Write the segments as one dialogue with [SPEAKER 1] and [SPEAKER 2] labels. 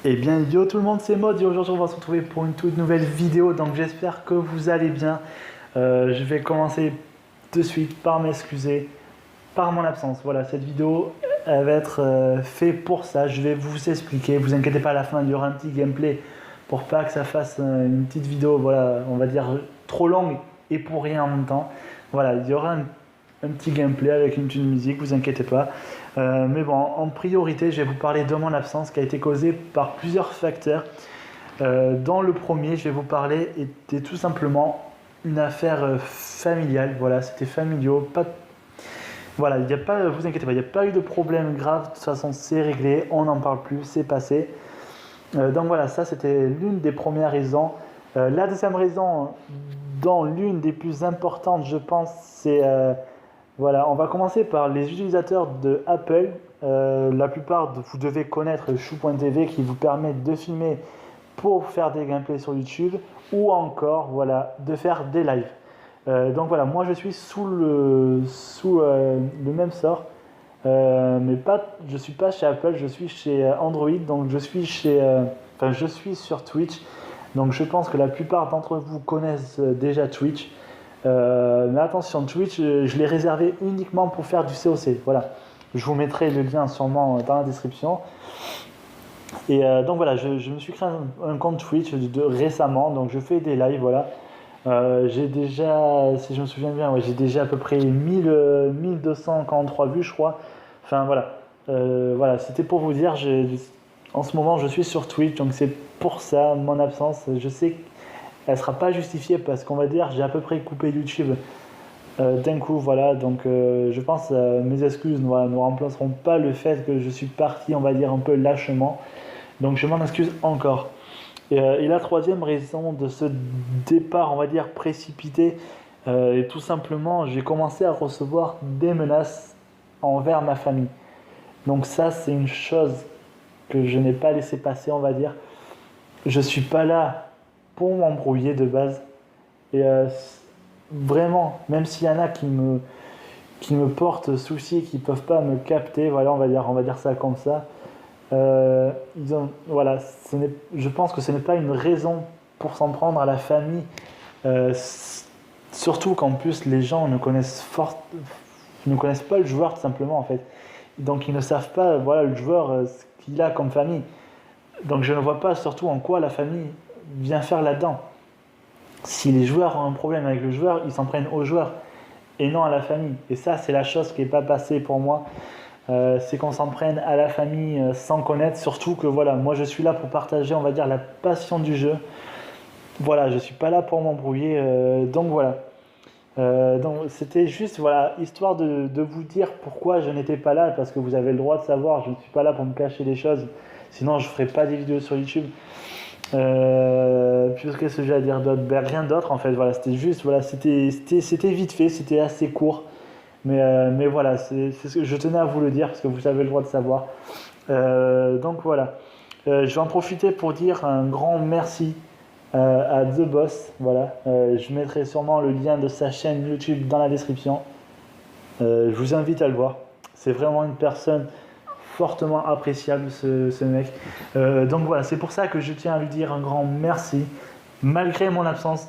[SPEAKER 1] Eh bien yo tout le monde, c'est Maud et aujourd'hui on va se retrouver pour une toute nouvelle vidéo, donc j'espère que vous allez bien. Je vais commencer de suite par m'excuser par mon absence. Voilà, cette vidéo elle va être faite pour ça, je vais vous expliquer, vous inquiétez pas, à la fin il y aura un petit gameplay pour pas que ça fasse une petite vidéo, voilà, on va dire trop longue et pour rien en même temps. Voilà, il y aura un petit gameplay avec une petite musique, vous inquiétez pas. Mais bon, en priorité, je vais vous parler de mon absence qui a été causée par plusieurs facteurs. Dans le premier, je vais vous parler était tout simplement une affaire familiale. Voilà, c'était familial. Voilà, il n'y a pas, vous inquiétez pas, il n'y a pas eu de problème grave. De toute façon, c'est réglé, on n'en parle plus, c'est passé. Donc voilà, ça c'était l'une des premières raisons. La deuxième raison, dans l'une des plus importantes, je pense, c'est voilà, on va commencer par les utilisateurs de Apple. La plupart, vous devez connaître Chou.tv qui vous permet de filmer pour faire des gameplays sur YouTube ou encore voilà, de faire des lives. Donc voilà, moi je suis sous le même sort. Mais pas, je suis pas chez Apple, je suis chez Android, donc je suis je suis sur Twitch. Donc je pense que la plupart d'entre vous connaissent déjà Twitch. Mais attention, Twitch, je l'ai réservé uniquement pour faire du COC. Voilà, je vous mettrai le lien sûrement dans la description. Et donc voilà, je me suis créé un compte Twitch récemment, donc je fais des lives. Voilà, j'ai déjà, si je me souviens bien, ouais, j'ai déjà à peu près 1243 vues, je crois. Enfin voilà, voilà, c'était pour vous dire. En ce moment, je suis sur Twitch, donc c'est pour ça mon absence. Je sais elle sera pas justifiée parce qu'on va dire j'ai à peu près coupé YouTube d'un coup, voilà, donc je pense mes excuses ne remplaceront pas le fait que je suis parti, on va dire un peu lâchement, donc je m'en excuse encore. Et la troisième raison de ce départ, on va dire précipité, est tout simplement j'ai commencé à recevoir des menaces envers ma famille. Donc ça c'est une chose que je n'ai pas laissé passer, on va dire. Je suis pas là pour m'embrouiller de base. Et vraiment, même s'il y en a qui me portent souci, qui ne peuvent pas me capter, voilà, on va dire ça comme ça. Voilà, je pense que ce n'est pas une raison pour s'en prendre à la famille. Surtout qu'en plus, les gens ne connaissent pas le joueur tout simplement en fait. Donc ils ne savent pas, voilà, le joueur, ce qu'il a comme famille. Donc je ne vois pas surtout en quoi la famille vient faire là-dedans. Si les joueurs ont un problème avec le joueur, ils s'en prennent au joueur et non à la famille. Et ça, c'est la chose qui n'est pas passée pour moi. C'est qu'on s'en prenne à la famille sans connaître. Surtout que voilà, moi je suis là pour partager, on va dire, la passion du jeu. Voilà, je suis pas là pour m'embrouiller. Donc voilà. Donc c'était juste voilà, histoire de vous dire pourquoi je n'étais pas là, parce que vous avez le droit de savoir, je ne suis pas là pour me cacher les choses. Sinon, je ne ferai pas des vidéos sur YouTube. Puis qu'est-ce que j'ai à dire d'autre? Ben, rien d'autre en fait. Voilà, c'était juste, voilà, c'était vite fait, c'était assez court. Mais voilà, c'est ce que je tenais à vous le dire parce que vous avez le droit de savoir. Donc voilà, je vais en profiter pour dire un grand merci à The Boss. Voilà, je mettrai sûrement le lien de sa chaîne YouTube dans la description. Je vous invite à le voir. C'est vraiment une personne fortement appréciable ce mec. Donc voilà, c'est pour ça que je tiens à lui dire un grand merci. Malgré mon absence,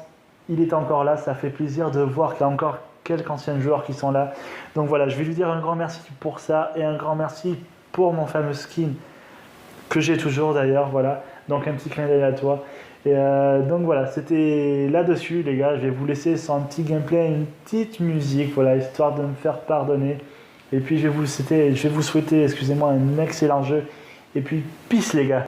[SPEAKER 1] il est encore là. Ça fait plaisir de voir qu'il y a encore quelques anciens joueurs qui sont là. Donc voilà, je vais lui dire un grand merci pour ça et un grand merci pour mon fameux skin que j'ai toujours d'ailleurs. Voilà, donc un petit clin d'œil à toi. Et donc voilà, c'était là-dessus les gars. Je vais vous laisser sur un petit gameplay, une petite musique, voilà, histoire de me faire pardonner. Et puis je vais vous souhaiter, excusez-moi, un excellent jeu. Et puis peace les gars.